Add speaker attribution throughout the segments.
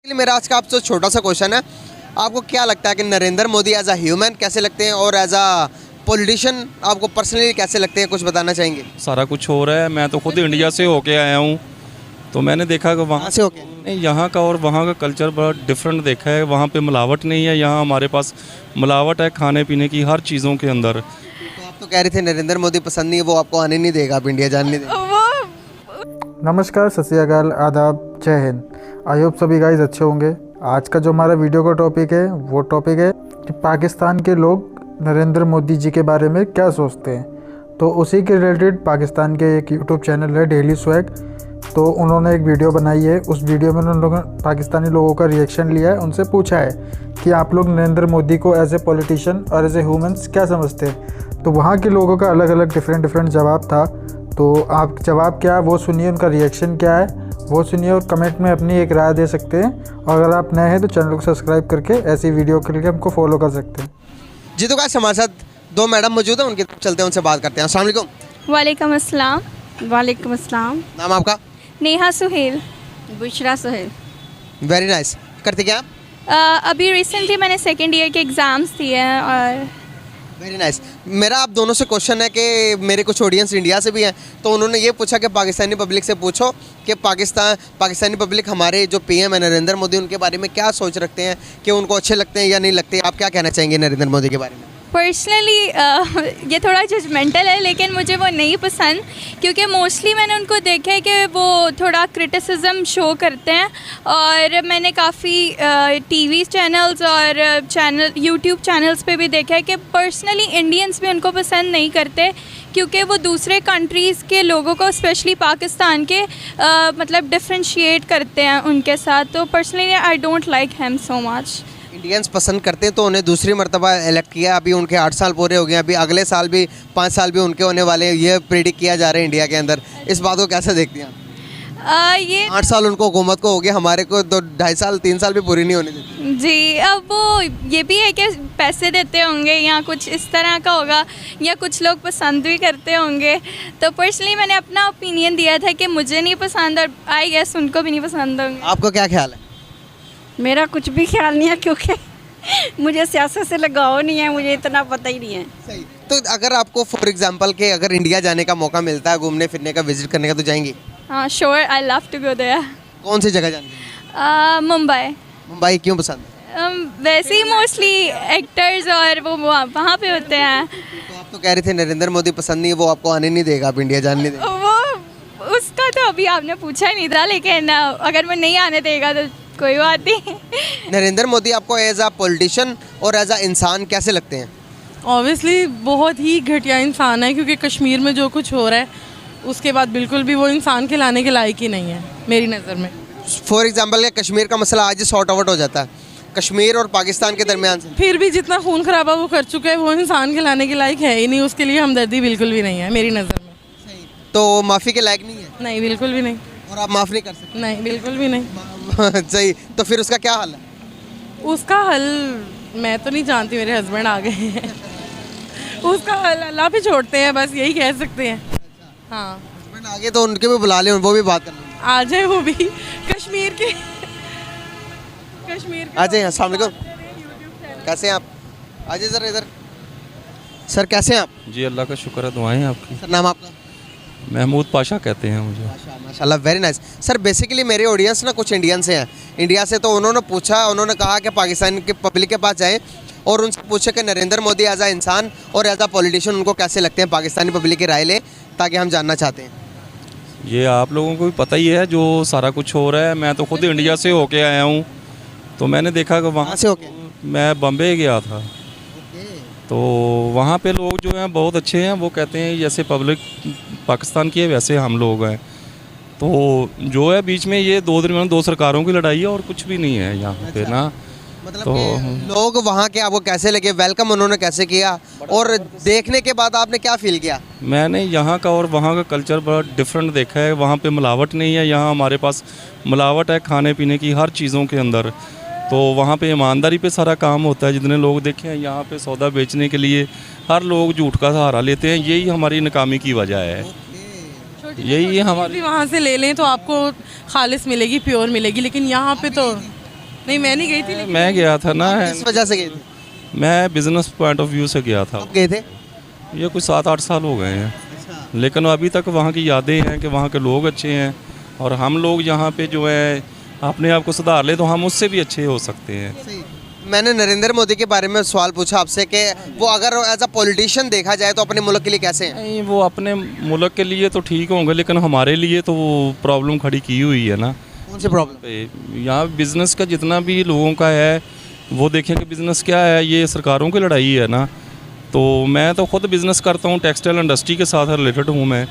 Speaker 1: इसलिए मेरा आज का आपसे छोटा सा क्वेश्चन है, आपको क्या लगता है कि Narendra Modi as a human कैसे लगते हैं और एज अ पॉलिटिशियन आपको पर्सनली कैसे लगते हैं, कुछ बताना चाहेंगे?
Speaker 2: सारा कुछ हो रहा है। मैं तो खुद इंडिया से होके आया हूँ, तो मैंने देखा कि वहाँ
Speaker 1: से होके
Speaker 2: नहीं, यहाँ का और वहाँ का कल्चर बड़ा डिफरेंट देखा है। वहाँ पे मिलावट नहीं है, यहाँ हमारे पास मिलावट है खाने पीने की हर चीज़ों के अंदर।
Speaker 1: तो आप तो कह रहे थे नरेंद्र मोदी पसंद नहीं है, वो आपको आने नहीं देगा, आप इंडिया जाने नहीं देगा।
Speaker 3: नमस्कार, सत श्री अकाल, आदाब, जय हिंद। आई होप सभी गाइस अच्छे होंगे। आज का जो हमारा वीडियो का टॉपिक है वो टॉपिक है कि पाकिस्तान के लोग नरेंद्र मोदी जी के बारे में क्या सोचते हैं। तो उसी के रिलेटेड पाकिस्तान के एक यूट्यूब चैनल है डेली स्वैग, तो उन्होंने एक वीडियो बनाई है। उस वीडियो में उन लोगों पाकिस्तानी लोगों का रिएक्शन लिया है, उनसे पूछा है कि आप लोग नरेंद्र मोदी को एज ए पॉलिटिशियन और एज ए ह्यूमन्स क्या समझते हैं। तो वहाँ के लोगों का अलग अलग डिफरेंट जवाब था। तो आप जवाब क्या है वो सुनिए, उनका रिएक्शन क्या है वो सुनिए और कमेंट में अपनी एक राय दे सकते हैं। और अगर आप नए हैं तो चैनल को सब्सक्राइब करके ऐसी वीडियो के लिए हमको फॉलो कर सकते हैं।
Speaker 1: जी तो गाइस, हमारे साथ दो मैडम मौजूद हैं, उनके चलते हैं, उनसे बात करते हैं। अस्सलाम वालेकुम।
Speaker 4: वालेकुम अस्सलाम। वालेकुम अस्सलाम।
Speaker 1: नाम आपका?
Speaker 4: नेहा सुहेल। बुशरा सुहेल।
Speaker 1: Very nice. करते क्या आप?
Speaker 4: अभी रिसेंटली मैंने सेकेंड ईयर के एग्ज़ाम्स दिए हैं और
Speaker 1: वेरी नाइस। मेरा आप दोनों से क्वेश्चन है कि मेरे कुछ ऑडियंस इंडिया से भी हैं, तो उन्होंने ये पूछा कि पाकिस्तानी पब्लिक से पूछो कि पाकिस्तानी पब्लिक हमारे जो पीएम है नरेंद्र मोदी, उनके बारे में क्या सोच रखते हैं, कि उनको अच्छे लगते हैं या नहीं लगते। आप क्या कहना चाहेंगे नरेंद्र मोदी के बारे में?
Speaker 4: पर्सनली ये थोड़ा जजमेंटल है, लेकिन मुझे वो नहीं पसंद, क्योंकि मोस्टली मैंने उनको देखा है कि वो थोड़ा क्रिटिसिज्म शो करते हैं। और मैंने काफ़ी टीवी चैनल्स और यूट्यूब चैनल्स पे भी देखा है कि पर्सनली इंडियंस भी उनको पसंद नहीं करते, क्योंकि वो दूसरे कंट्रीज़ के लोगों को स्पेशली पाकिस्तान के मतलब डिफ्रेंशिएट करते हैं उनके साथ। तो personally I don't like him so much.
Speaker 1: Indians पसंद करते हैं तो उन्हें दूसरी मरतबा इलेक्ट किया, अभी उनके 8 साल पूरे हो गए, अभी अगले साल भी 5 साल भी उनके होने वाले हैं, ये प्रेडिक्ट किया जा रहा है इंडिया के अंदर। इस बात को कैसे देखती हैं आप?
Speaker 4: ये
Speaker 1: 8 साल उनको हुकूमत को हो गया, हमारे को तो 2.5 साल 3 साल भी पूरी नहीं होने देती।
Speaker 4: जी, अब वो ये भी है कि पैसे देते होंगे या कुछ इस तरह का होगा, या कुछ लोग पसंद भी करते होंगे। तो पर्सनली मैंने अपना ओपिनियन दिया था कि मुझे नहीं पसंद और आई गेस उनको भी नहीं पसंद होंगे।
Speaker 1: आपको क्या ख्याल है?
Speaker 5: मेरा कुछ भी ख्याल नहीं है, क्योंकि मुझे सियासत से लगाव नहीं है, मुझे इतना पता ही नहीं है।
Speaker 1: सही। तो अगर आपको फॉर एग्जांपल के अगर इंडिया जाने का मौका मिलता है, घूमने फिरने का, विजिट करने का, तो जाएंगी?
Speaker 4: हाँ sure, I love to go there.
Speaker 1: कौन सी जगह जाएंगे?
Speaker 4: मुंबई।
Speaker 1: मुंबई क्यों पसंद है?
Speaker 4: वैसे ही मोस्टली एक्टर्स और वो वहाँ पे होते हैं।
Speaker 1: तो आप तो कह रहे थे नरेंद्र मोदी पसंद नहीं है, वो आपको आने नहीं देगा, आप इंडिया जाने नहीं देगा।
Speaker 4: वो उसका तो अभी आपने पूछा ही नहीं था, लेकिन अगर वो नहीं आने देगा तो कोई बात नहीं।
Speaker 1: नरेंद्र मोदी आपको एज अ पॉलिटिशियन और एज अ इंसान कैसे लगते हैं?
Speaker 6: ऑब्वियसली बहुत ही घटिया इंसान है, क्योंकि कश्मीर में जो कुछ हो रहा है उसके बाद बिल्कुल भी वो इंसान के लाने के लायक ही नहीं है मेरी नज़र में।
Speaker 1: फॉर एग्जांपल कश्मीर का मसला आज ही सॉर्ट आउट हो जाता है, कश्मीर और पाकिस्तान के दरमियान से।
Speaker 6: फिर भी जितना खून खराबा वो कर चुका है, वो इंसान के लाने के लायक है ही नहीं, उसके लिए हमदर्दी बिल्कुल भी नहीं है मेरी नज़र में।
Speaker 1: तो माफ़ी के लायक नहीं है?
Speaker 6: नहीं, बिल्कुल भी नहीं।
Speaker 1: और आप माफ़ नहीं कर सकते?
Speaker 6: नहीं, बिल्कुल भी नहीं।
Speaker 1: सही। तो फिर उसका क्या हल है?
Speaker 6: उसका हल मैं तो नहीं जानती, मेरे हस्बैंड आ गए हैं। उसका हल अल्लाह पे छोड़ते हैं, बस यही कह सकते हैं। हाँ,
Speaker 1: हस्बैंड आगे तो उनके भी बुला लें, वो भी बात कर लें।
Speaker 6: आ जाए वो भी कश्मीर के
Speaker 1: आ जाइए। अस्सलाम वालेकुम। कैसे हैं आप? आ जाइए ज़रा इधर। सर कैसे हैं आप?
Speaker 2: जी अल्लाह का शुक्र है, दुआएं आपकी।
Speaker 1: सर नाम आपका?
Speaker 2: महमूद पाशा कहते हैं मुझे।
Speaker 1: माशाल्लाह, वेरी नाइस। सर बेसिकली मेरे ऑडियंस ना कुछ इंडियन से हैं, इंडिया से, तो उन्होंने पूछा, उन्होंने कहा कि पाकिस्तान के पब्लिक के पास जाएं और उनसे पूछे कि नरेंद्र मोदी एज अ इंसान और एज अ पॉलिटिशियन उनको कैसे लगते हैं, पाकिस्तानी पब्लिक की राय ले, ताकि हम जानना चाहते हैं।
Speaker 2: ये आप लोगों को भी पता ही है जो सारा कुछ हो रहा है। मैं तो खुद इंडिया से होके आया हूँ, तो मैंने देखा कि वहाँ
Speaker 1: से होके
Speaker 2: मैं बम्बई गया था, तो वहाँ पे लोग जो हैं बहुत अच्छे हैं। वो कहते हैं जैसे पब्लिक पाकिस्तान की है वैसे हम लोग हैं। तो जो है बीच में ये 2 सरकारों की लड़ाई है और कुछ भी नहीं है यहाँ पे ना।
Speaker 1: मतलब
Speaker 2: तो
Speaker 1: कि लोग वहाँ के आपको कैसे लगे, वेलकम उन्होंने कैसे किया, और देखने के बाद आपने क्या फील किया?
Speaker 2: मैंने यहाँ का और वहाँ का कल्चर बड़ा डिफरेंट देखा है। वहाँ पे मिलावट नहीं है, यहाँ हमारे पास मिलावट है खाने पीने की हर चीज़ों के अंदर। तो वहाँ पे ईमानदारी पे सारा काम होता है। जितने लोग देखे हैं यहाँ पे सौदा बेचने के लिए हर लोग झूठ का सहारा लेते हैं, यही हमारी नाकामी की वजह है। यही हमारी
Speaker 6: वहाँ से ले लें तो आपको खालिस मिलेगी, प्योर मिलेगी, लेकिन यहाँ पे तो नहीं मैं नहीं गई थी लेकिन
Speaker 2: मैं गया था ना,
Speaker 1: किस वजह से गए थे?
Speaker 2: मैं बिजनेस पॉइंट ऑफ व्यू से गया था।
Speaker 1: कब गए थे?
Speaker 2: ये कुछ 7-8 साल हो गए हैं, लेकिन अभी तक वहाँ की यादें हैं कि वहाँ के लोग अच्छे हैं, और हम लोग यहाँ पे जो है अपने आप को सुधार ले तो हम उससे भी अच्छे हो सकते हैं।
Speaker 1: मैंने नरेंद्र मोदी के बारे में सवाल पूछा आपसे कि वो अगर एज अ पॉलिटिशियन देखा जाए तो अपने मुल्क के लिए कैसे हैं?
Speaker 2: नहीं, वो अपने मुल्क के लिए तो ठीक होंगे, लेकिन हमारे लिए तो वो प्रॉब्लम खड़ी की हुई है ना।
Speaker 1: कौन सी प्रॉब्लम?
Speaker 2: पे यहाँ बिज़नेस का जितना भी लोगों का है वो देखें कि बिज़नेस क्या है, ये सरकारों की लड़ाई है ना। तो मैं तो ख़ुद बिज़नेस करता हूँ, टेक्सटाइल इंडस्ट्री के साथ रिलेटेड हूँ मैं।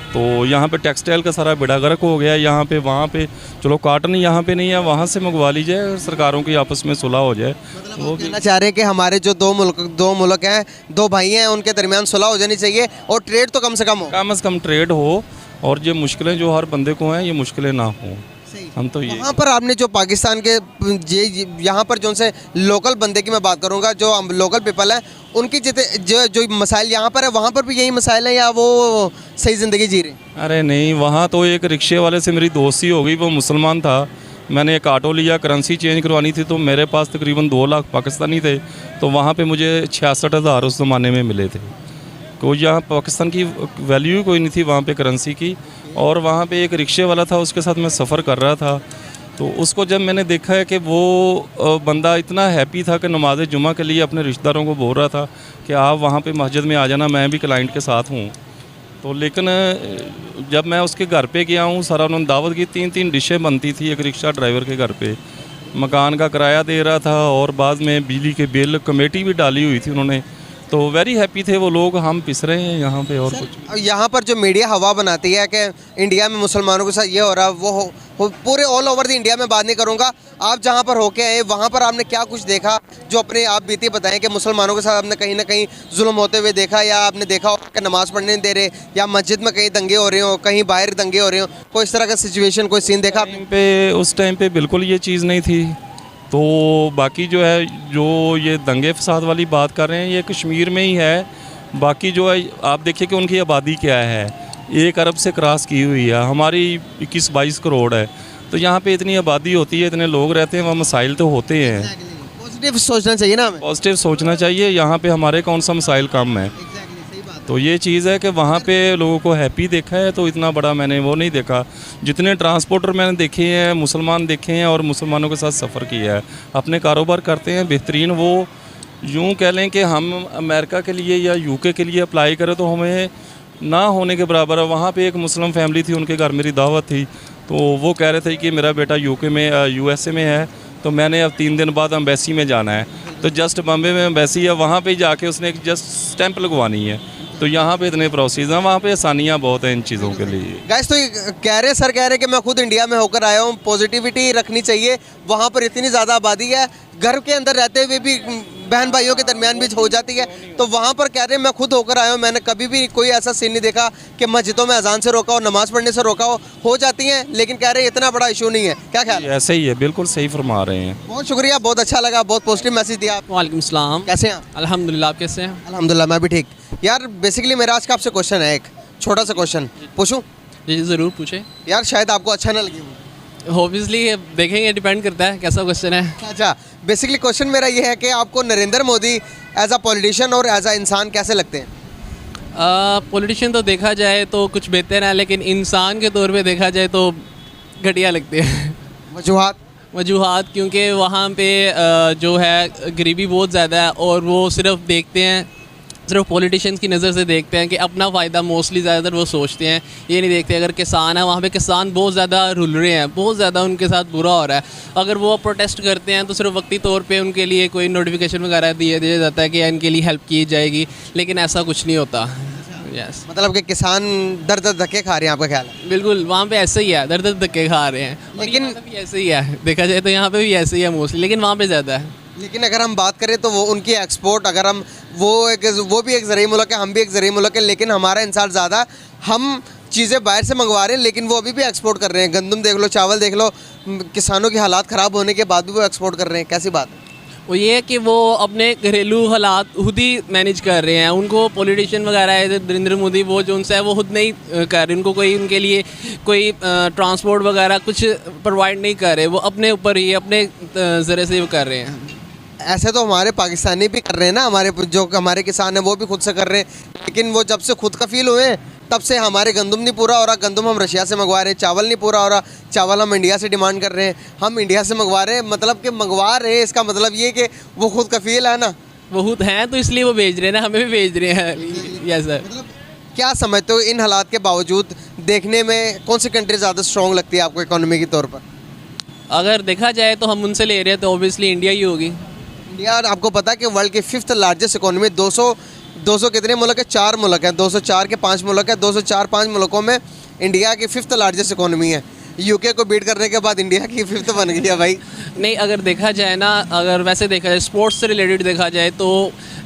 Speaker 2: तो यहाँ पे टेक्सटाइल का सारा बेड़ा गर्क हो गया, यहाँ पे वहाँ पे चलो कॉटन यहाँ पे नहीं है, वहाँ से मंगवा लीजिए, सरकारों की आपस में सुलह हो जाए। वो भी
Speaker 1: कहना चाह रहे हैं कि हमारे जो दो मुल्क हैं, दो भाई हैं, उनके दरमियान सुलह हो जानी चाहिए और ट्रेड तो कम से कम हो।
Speaker 2: से कम ट्रेड हो, और ये मुश्किलें जो हर बंदे को हैं ये मुश्किलें ना हों। हम तो ये
Speaker 1: वहाँ पर आपने जो पाकिस्तान के यहाँ पर जो उनसे लोकल बंदे की मैं बात करूँगा, जो लोकल पीपल हैं, उनकी जो मसाइल यहाँ पर है, वहाँ पर भी यही मसाइल हैं या वो सही ज़िंदगी जी रहे हैं?
Speaker 2: अरे नहीं, वहाँ तो एक रिक्शे वाले से मेरी दोस्ती हो गई, वो मुसलमान था। मैंने एक ऑटो लिया, करेंसी चेंज करवानी थी, तो मेरे पास तकरीबन 2 लाख पाकिस्तानी थे। तो वहाँ पे मुझे 66,000 उस ज़माने में मिले थे। कोई यहाँ पाकिस्तान की वैल्यू कोई नहीं थी वहाँ पे करेंसी की। और वहाँ पे एक रिक्शे वाला था, उसके साथ मैं सफ़र कर रहा था। तो उसको जब मैंने देखा है कि वो बंदा इतना हैप्पी था कि नमाज जुमा के लिए अपने रिश्तेदारों को बोल रहा था कि आप वहाँ पे मस्जिद में आ जाना, मैं भी क्लाइंट के साथ हूँ। तो लेकिन जब मैं उसके घर पे गया हूँ, सारा उन्होंने दावत की, 3-3 डिशें बनती थी एक रिक्शा ड्राइवर के घर पे, मकान का किराया दे रहा था, और बाद में बिजली के बिल कमेटी भी डाली हुई थी उन्होंने। तो वेरी हैप्पी थे वो लोग। हम पिस रहे हैं यहाँ पे और कुछ।
Speaker 1: यहाँ पर जो मीडिया हवा बनाती है कि इंडिया में मुसलमानों के साथ ये हो रहा है, वो पूरे ऑल ओवर द इंडिया में बात नहीं करूँगा, आप जहाँ पर होके आए वहाँ पर आपने क्या कुछ देखा जो अपने आप बीती बताएं कि मुसलमानों के साथ आपने कहीं ना कहीं जुल्म होते हुए देखा, या आपने देखा हो कि नमाज़ पढ़ने नहीं दे रहे, या मस्जिद में कहीं दंगे हो रहे हो, कहीं बाहर दंगे हो रहे हो, कोई इस तरह का सिचुएशन, कोई सीन देखा आपने?
Speaker 2: उस टाइम पे बिल्कुल ये चीज़ नहीं थी। तो बाकी जो है, जो ये दंगे फसाद वाली बात कर रहे हैं, ये कश्मीर में ही है। बाकी जो है आप देखिए कि उनकी आबादी क्या है, 1 अरब से क्रॉस की हुई है, हमारी 21-22 करोड़ है। तो यहाँ पे इतनी आबादी होती है, इतने लोग रहते हैं, वहाँ मसाइल तो होते हैं।
Speaker 1: पॉजिटिव सोचना चाहिए ना हमें।
Speaker 2: पॉजिटिव सोचना चाहिए। यहाँ पे हमारे कौन सा मसाइल कम है। तो ये चीज़ है कि वहाँ पे लोगों को हैप्पी देखा है, तो इतना बड़ा मैंने वो नहीं देखा। जितने ट्रांसपोर्टर मैंने देखे हैं, मुसलमान देखे हैं, और मुसलमानों के साथ सफ़र किया है, अपने कारोबार करते हैं बेहतरीन। वो यूँ कह लें कि हम अमेरिका के लिए या यूके के लिए अप्लाई करें तो हमें ना होने के बराबर है। वहाँ पे एक मुस्लिम फैमिली थी, उनके घर मेरी दावत थी, तो वो कह रहे थे कि मेरा बेटा यूके में USA में है, तो मैंने अब 3 दिन बाद एम्बेसी में जाना है। तो जस्ट बम्बे में एम्बेसी है, वहाँ पे जाके उसने एक जस्ट स्टैंप लगवानी है। तो यहाँ पे इतने प्रोसेस हैं, वहाँ पे आसानियाँ बहुत हैं इन चीज़ों के लिए।
Speaker 1: गाइस, तो ये कह रहे सर, कह रहे कि मैं खुद इंडिया में होकर आया हूँ, पॉजिटिविटी रखनी चाहिए। वहाँ पर इतनी ज़्यादा आबादी है, घर के अंदर रहते हुए भी बहन भाइयों के दरमियान भी हो जाती है। तो वहाँ पर कह रहे हैं मैं खुद होकर आया हूँ, मैंने कभी भी कोई ऐसा सीन नहीं देखा कि मस्जिदों में अजान से रोका हो, नमाज़ पढ़ने से रोका हो जाती हैं, लेकिन कह रहे हैं इतना बड़ा इशू नहीं है। क्या ख्याल है?
Speaker 2: ऐसे ही है, बिल्कुल सही फरमा रहे हैं।
Speaker 1: बहुत शुक्रिया, बहुत अच्छा लगा, बहुत पॉजिटिव मैसेज दिया आप।
Speaker 7: वालेकुम सलाम।
Speaker 1: कैसे हैं आप?
Speaker 7: अल्हम्दुलिल्लाह, आप कैसे हैं?
Speaker 1: अल्हम्दुलिल्लाह, मैं भी ठीक। यार बेसिकली मेरा आज का आपसे क्वेश्चन है, एक छोटा सा क्वेश्चन पूछूं?
Speaker 7: जी ज़रूर पूछें।
Speaker 1: यार शायद आपको अच्छा ना लगे।
Speaker 7: ऑब्वियसली देखेंगे, डिपेंड करता है कैसा क्वेश्चन है।
Speaker 1: अच्छा, बेसिकली क्वेश्चन मेरा ये है कि आपको Narendra Modi as a politician और एज अ इंसान कैसे लगते हैं?
Speaker 7: पॉलिटिशियन तो देखा जाए तो कुछ बेहतर है, लेकिन इंसान के तौर पे देखा जाए तो घटिया लगते हैं। वजूहात क्योंकि वहाँ पे जो है गरीबी बहुत ज़्यादा है, और वो सिर्फ देखते हैं, सिर्फ पॉलिटिशियंस की नज़र से देखते हैं कि अपना फ़ायदा मोस्टली ज़्यादातर वो सोचते हैं, ये नहीं देखते अगर किसान है वहाँ पे किसान बहुत ज़्यादा रुल रहे हैं, बहुत ज़्यादा उनके साथ बुरा हो रहा है। अगर वो प्रोटेस्ट करते हैं तो सिर्फ वक्ती तौर पे उनके लिए कोई नोटिफिकेशन वगैरह दिया जाता है कि इनके लिए हेल्प की जाएगी, लेकिन ऐसा कुछ नहीं होता। यस,
Speaker 1: मतलब कि किसान दर दर धक्के खा रहे हैं, आपका ख्याल है?
Speaker 7: बिल्कुल, वहाँ पे ऐसे ही है, दर दर धक्के खा रहे हैं। लेकिन भी ऐसे ही है, देखा जाए तो यहाँ पे भी ऐसे ही है मोस्टली, लेकिन वहाँ पे ज़्यादा है।
Speaker 1: लेकिन अगर हम बात करें तो वो उनकी एक्सपोर्ट, अगर हम वो भी एक ज़रिए मुल्क है, हम भी एक ज़रिए मुल्क है, लेकिन हमारा इंसान ज़्यादा, हम चीज़ें बाहर से मंगवा रहे हैं, लेकिन वो अभी भी एक्सपोर्ट कर रहे हैं। गंदम देख लो, चावल देख लो, किसानों की हालात ख़राब होने के बाद भी वो एक्सपोर्ट कर रहे हैं। कैसी बात है?
Speaker 7: वो ये है कि वो अपने घरेलू हालात खुद ही मैनेज कर रहे हैं। उनको पॉलिटिशियन वगैरह है नरेंद्र मोदी, वो जो उनसे है वो खुद नहीं कर रहे, उनको कोई उनके लिए कोई ट्रांसपोर्ट वगैरह कुछ प्रोवाइड नहीं कर रहे, वो अपने ऊपर ही अपने ज़रिए से वो कर रहे हैं।
Speaker 1: ऐसे तो हमारे पाकिस्तानी भी कर रहे हैं ना, हमारे जो हमारे किसान हैं वो भी खुद से कर रहे हैं, लेकिन वो जब से खुद कफील हुए हैं तब से हमारे गंदम नहीं पूरा हो रहा, गंदम हम रशिया से मंगवा रहे हैं, चावल नहीं पूरा हो रहा, चावल हम इंडिया से डिमांड कर रहे हैं, हम इंडिया से मंगवा रहे हैं, मतलब कि मंगवा रहे हैं, इसका मतलब ये कि वो खुद कफील है ना,
Speaker 7: वो खुद हैं तो इसलिए वो भेज रहे हैं ना, हमें भी भेज रहे हैं। Yes sir.
Speaker 1: मतलब क्या समझते हो इन हालात के बावजूद देखने में कौन सी कंट्री ज़्यादा स्ट्रॉन्ग लगती है आपको इकोनॉमी के तौर पर?
Speaker 7: अगर देखा जाए तो हम उनसे ले रहे हैं तो ऑब्वियसली इंडिया ही होगी।
Speaker 1: इंडिया, आपको पता है कि वर्ल्ड की 5th लार्जेस्ट इकोनॉमी, 200 कितने मुल्क है? 4 मुल्क हैं, 204 के 5 मुल्क है, 204-5 मुल्कों में इंडिया की 5th लार्जेस्ट इकोनॉमी है। यूके को बीट करने के बाद इंडिया की 5th बन गई है भाई।
Speaker 7: नहीं, अगर देखा जाए ना, अगर वैसे देखा जाए स्पोर्ट्स से रिलेटेड देखा जाए तो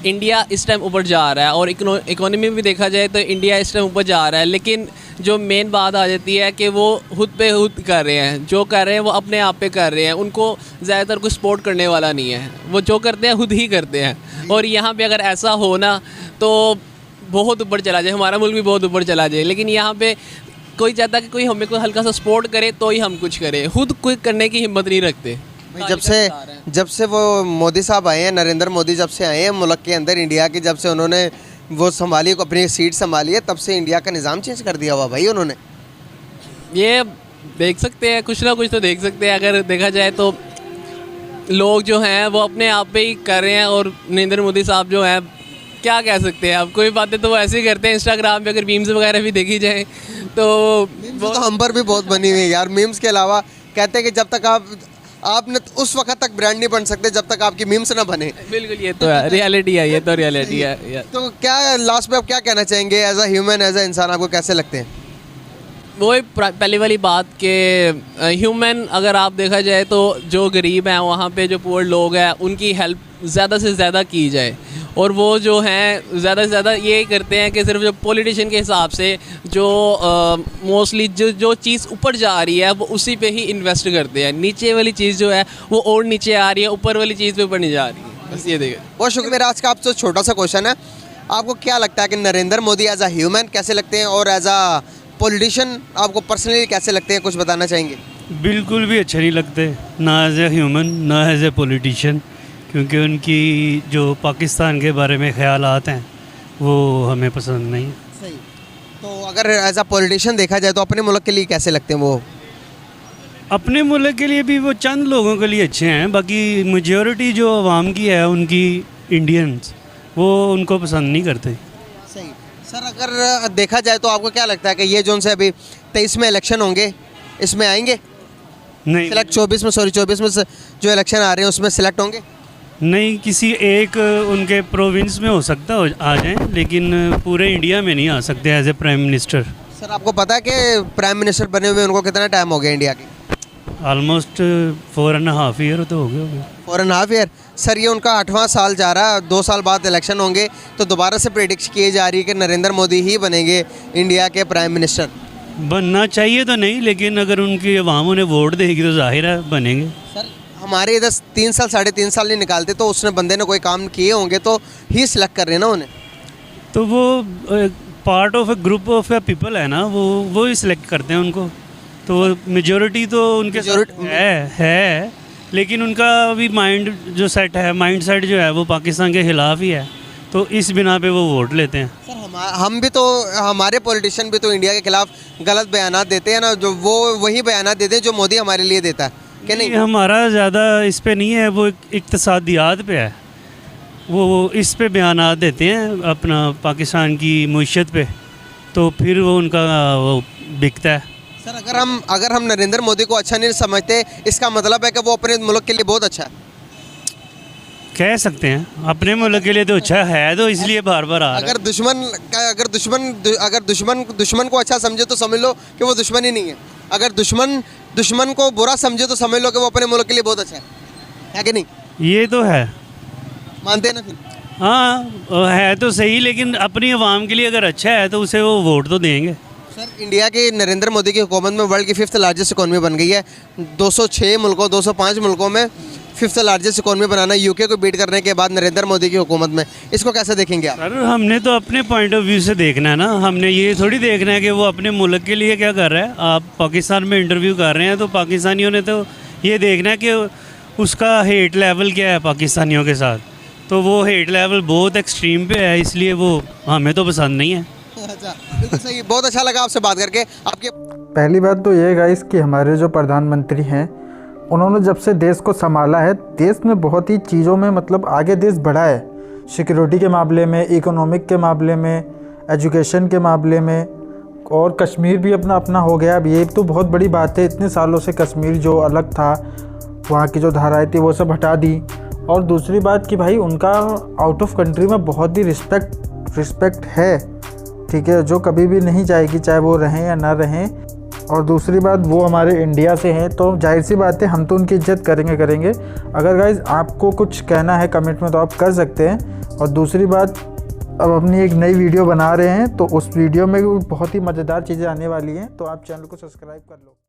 Speaker 7: इंडिया इस टाइम ऊपर जा रहा है, और इकोनॉमी में भी देखा जाए तो इंडिया इस टाइम ऊपर जा रहा है, लेकिन जो मेन बात आ जाती है कि वो खुद पे खुद कर रहे हैं, जो कर रहे हैं वो अपने आप पे कर रहे हैं, उनको ज़्यादातर कोई सपोर्ट करने वाला नहीं है, वो जो करते हैं खुद ही करते हैं। और यहाँ पे अगर ऐसा हो ना तो बहुत ऊपर चला जाए, हमारा मुल्क भी बहुत ऊपर चला जाए, लेकिन यहाँ पे कोई चाहता कि कोई हमें कोई हल्का सा सपोर्ट करे तो ही हम कुछ करें, खुद कोई करने की हिम्मत नहीं रखते।
Speaker 1: जब से वो मोदी साहब आए हैं, नरेंद्र मोदी जब से आए हैं मुल्क के अंदर, इंडिया की जब से उन्होंने वो संभाली, अपनी सीट संभाली है, तब से इंडिया का निज़ाम चेंज कर दिया हुआ भाई उन्होंने।
Speaker 7: ये देख सकते हैं, कुछ ना कुछ तो देख सकते हैं। अगर देखा जाए तो लोग जो हैं वो अपने आप पे ही कर रहे हैं, और नरेंद्र मोदी साहब जो हैं क्या कह सकते हैं, अब कोई बातें तो वो ऐसे ही करते हैं। इंस्टाग्राम पे अगर मीम्स वगैरह भी देखी जाए तो
Speaker 1: वो तो हम पर भी बहुत बनी हुई है यार। मीम्स के अलावा कहते हैं कि जब तक आप न उस वक्त तक ब्रांड नहीं बन सकते जब तक आपकी मीम्स ना बने।
Speaker 7: बिल्कुल, ये तो है रियलिटी है, ये तो रियलिटी है।
Speaker 1: तो क्या लास्ट में आप क्या कहना चाहेंगे as a human, as a इंसान, आपको कैसे लगते हैं?
Speaker 7: वो पहली वाली बात के ह्यूमन, अगर आप देखा जाए तो जो गरीब हैं वहाँ पे जो पुअर लोग हैं उनकी हेल्प ज़्यादा से ज़्यादा की जाए, और वो जो हैं ज़्यादा से ज़्यादा ये करते हैं कि सिर्फ जो पॉलिटिशियन के हिसाब से जो मोस्टली जो चीज़ ऊपर जा रही है वो उसी पे ही इन्वेस्ट करते हैं, नीचे वाली चीज़ जो है वो और नीचे आ रही है, ऊपर वाली चीज़ पे ऊपर नहीं जा रही है। बस ये देखें।
Speaker 1: बहुत शुक्रिया। मेरा आज का आपसे छोटा सा क्वेश्चन है, आपको क्या लगता है कि Narendra Modi as a human कैसे लगते हैं और एज अ पॉलिटिशियन आपको पर्सनली कैसे लगते हैं, कुछ बताना चाहेंगे?
Speaker 8: बिल्कुल भी अच्छे नहीं लगते, ना एज ए ह्यूमन ना एज ए पॉलिटिशियन, क्योंकि उनकी जो पाकिस्तान के बारे में ख्यालात हैं वो हमें पसंद नहीं है।
Speaker 1: सही। तो अगर एज अ पॉलिटिशियन देखा जाए तो अपने मुल्क के लिए कैसे लगते हैं वो?
Speaker 8: अपने मुल्क के लिए भी वो चंद लोगों के लिए अच्छे हैं, बाकी मेजॉरिटी जो आवाम की है उनकी इंडियंस वो उनको पसंद नहीं करते।
Speaker 1: सही। सर, अगर देखा जाए तो आपको क्या लगता है कि ये जो उनसे अभी 23 में इलेक्शन होंगे, इसमें आएंगे
Speaker 8: नहीं,
Speaker 1: सिलेक्ट? 24 में जो इलेक्शन आ रहे हैं उसमें सिलेक्ट होंगे?
Speaker 8: नहीं, किसी एक उनके प्रोविंस में हो सकता है आ जाएं, लेकिन पूरे इंडिया में नहीं आ सकते as a prime minister.
Speaker 1: Sir, आपको पता है कि प्राइम मिनिस्टर बने हुए उनको कितना टाइम हो गया इंडिया के?
Speaker 8: ऑलमोस्ट 4.5 ईयर तो हो गए होंगे।
Speaker 1: 4.5 ईयर। सर, ये उनका 8वां साल जा रहा है, 2 साल बाद इलेक्शन होंगे, तो दोबारा से प्रेडिक्ट किए जा रही है कि नरेंद्र मोदी ही बनेंगे इंडिया के प्राइम मिनिस्टर।
Speaker 8: बनना चाहिए तो नहीं, लेकिन अगर उनकी अवाम उन्हें वोट देगी तो जाहिर है बनेंगे।
Speaker 1: सर, हमारे इधर 3 साल 3.5 साल नहीं निकालते, तो उसने बंदे ने कोई काम किए होंगे तो ही सिलेक्ट कर रहे हैं ना उन्हें।
Speaker 8: तो वो part of A group of A people है ना, वो ही सिलेक्ट करते हैं उनको, तो वो मेजॉरिटी तो उनके साथ है, लेकिन उनका अभी माइंड जो सेट है, माइंड सेट जो है वो पाकिस्तान के ख़िलाफ़ ही है, तो इस बिना पे वो वोट लेते हैं।
Speaker 1: सर, हम भी तो, हमारे पॉलिटिशियन भी तो इंडिया के खिलाफ गलत बयान देते हैं ना, जो वो वही बयान देते हैं जो मोदी हमारे लिए देता है कि नहीं?
Speaker 8: हमारा ज़्यादा इस पे नहीं है, वो इक़्तिसादियात पे है, वो इस पे बयानात देते हैं अपना पाकिस्तान की मईशत पे, तो फिर वो उनका वो बिकता है।
Speaker 1: सर, अगर हम नरेंद्र मोदी को अच्छा नहीं समझते, इसका मतलब है कि वो अपने मुल्क के लिए बहुत अच्छा है?
Speaker 8: कह सकते हैं, अपने मुल्क के लिए तो अच्छा है, तो इसलिए बार बार आ रहा है।
Speaker 1: अगर दुश्मन को अच्छा समझे तो समझ लो कि वो दुश्मन ही नहीं है, अगर दुश्मन को बुरा समझे तो समझ लो कि वो अपने मुल्क के लिए बहुत अच्छा है कि नहीं?
Speaker 8: ये तो है,
Speaker 1: मानते हैं ना फिर?
Speaker 8: हाँ है तो सही, लेकिन अपनी आवाम के लिए अगर अच्छा है तो उसे वो वोट तो देंगे।
Speaker 1: सर, इंडिया की नरेंद्र मोदी की हुकूमत में वर्ल्ड की 5th लार्जेस्ट इकॉनमी बन गई है। 206 मुल्कों 205 मुल्कों में 5th लार्जेस्ट इकोनॉमी बनाना, यूके को बीट करने के बाद नरेंद्र मोदी की हुकूमत में, इसको कैसे देखेंगे आप?
Speaker 8: सर हमने तो अपने पॉइंट ऑफ व्यू से देखना है ना, हमने ये थोड़ी देखना है कि वो अपने मुल्क के लिए क्या कर रहा है। आप पाकिस्तान में इंटरव्यू कर रहे हैं तो पाकिस्तानियों ने तो ये देखना है कि उसका हेट लेवल क्या है पाकिस्तानियों के साथ, तो वो हेट लेवल बहुत एक्सट्रीम पे है, इसलिए वो हमें तो पसंद नहीं है।
Speaker 1: अच्छा, बिल्कुल सही, बहुत अच्छा लगा आपसे बात करके। आपके
Speaker 3: पहली बात तो ये है गाइस कि हमारे जो प्रधानमंत्री हैं उन्होंने जब से देश को संभाला है, देश में बहुत ही चीज़ों में मतलब आगे देश बढ़ा है, सिक्योरिटी के मामले में, इकोनॉमिक के मामले में, एजुकेशन के मामले में, और कश्मीर भी अपना अपना हो गया। अब ये तो बहुत बड़ी बात है, इतने सालों से कश्मीर जो अलग था, वहाँ की जो धाराएँ थी वो सब हटा दी। और दूसरी बात कि भाई उनका आउट ऑफ कंट्री में बहुत ही रिस्पेक्ट है, ठीक है, जो कभी भी नहीं जाएगी, चाहे वो रहें या ना रहें। और दूसरी बात वो हमारे इंडिया से हैं तो जाहिर सी बात है हम तो उनकी इज्जत करेंगे। अगर गाइज आपको कुछ कहना है कमेंट में तो आप कर सकते हैं। और दूसरी बात, अब अपनी एक नई वीडियो बना रहे हैं तो उस वीडियो में बहुत ही मज़ेदार चीज़ें आने वाली हैं, तो आप चैनल को सब्सक्राइब कर लो।